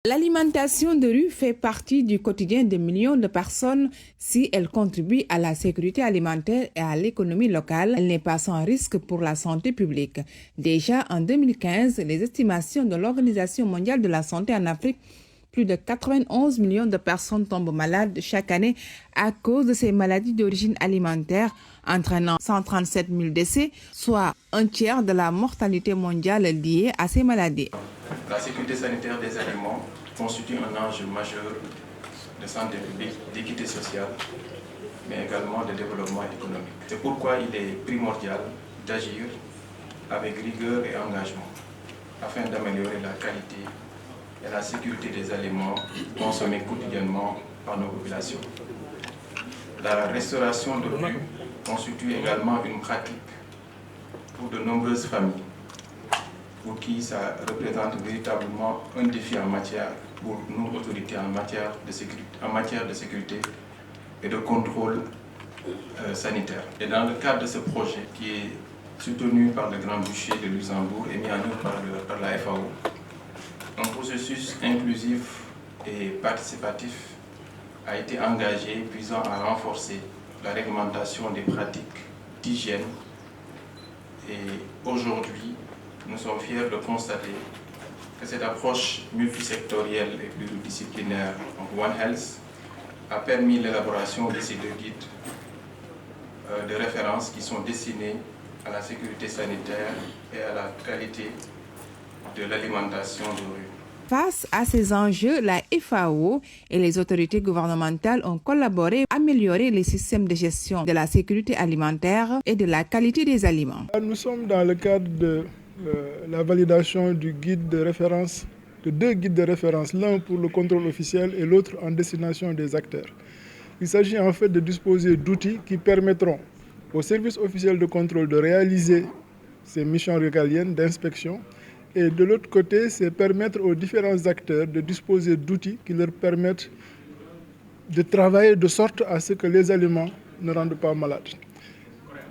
L'alimentation de rue fait partie du quotidien de millions de personnes. Si elle contribue à la sécurité alimentaire et à l'économie locale, elle n'est pas sans risque pour la santé publique. Déjà en 2015, les estimations de l'Organisation mondiale de la santé en Afrique, plus de 91 millions de personnes tombent malades chaque année à cause de ces maladies d'origine alimentaire, entraînant 137 000 décès, soit un tiers de la mortalité mondiale liée à ces maladies. La sécurité sanitaire des aliments constitue un enjeu majeur de santé publique, d'équité sociale, mais également de développement économique. C'est pourquoi il est primordial d'agir avec rigueur et engagement afin d'améliorer la qualité et la sécurité des aliments consommés quotidiennement par nos populations. La restauration de rue constitue également une pratique pour de nombreuses familles, pour qui ça représente véritablement un défi pour nos autorités en matière de sécurité et de contrôle sanitaire. Et dans le cadre de ce projet qui est soutenu par le Grand-Duché de Luxembourg et mis en œuvre par la FAO, un processus inclusif et participatif a été engagé visant à renforcer la réglementation des pratiques d'hygiène. Et aujourd'hui, nous sommes fiers de constater que cette approche multisectorielle et pluridisciplinaire, One Health, a permis l'élaboration de ces deux guides de référence qui sont destinés à la sécurité sanitaire et à la qualité de l'alimentation de rue. Face à ces enjeux, la FAO et les autorités gouvernementales ont collaboré à améliorer les systèmes de gestion de la sécurité alimentaire et de la qualité des aliments. Nous sommes dans le cadre de la validation du guide de référence, de deux guides de référence, l'un pour le contrôle officiel et l'autre en destination des acteurs. Il s'agit en fait de disposer d'outils qui permettront aux services officiels de contrôle de réaliser ces missions régaliennes d'inspection. Et de l'autre côté, c'est permettre aux différents acteurs de disposer d'outils qui leur permettent de travailler de sorte à ce que les aliments ne rendent pas malades.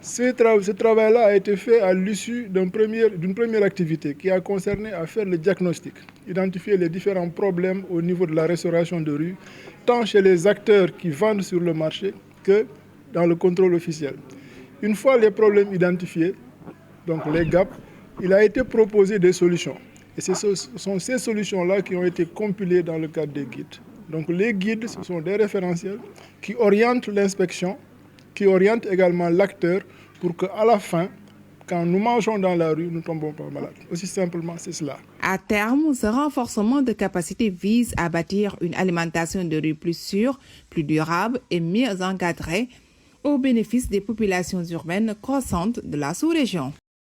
Ce travail-là a été fait à l'issue d'une première activité qui a concerné à faire le diagnostic, identifier les différents problèmes au niveau de la restauration de rue, tant chez les acteurs qui vendent sur le marché que dans le contrôle officiel. Une fois les problèmes identifiés, donc les gaps, il a été proposé des solutions. Et ce sont ces solutions-là qui ont été compilées dans le cadre des guides. Donc les guides, ce sont des référentiels qui orientent l'inspection, qui orientent également l'acteur pour qu'à la fin, quand nous mangeons dans la rue, nous ne tombons pas malades. Aussi simplement, c'est cela. À terme, ce renforcement de capacité vise à bâtir une alimentation de rue plus sûre, plus durable et mieux encadrée au bénéfice des populations urbaines croissantes de la sous-région.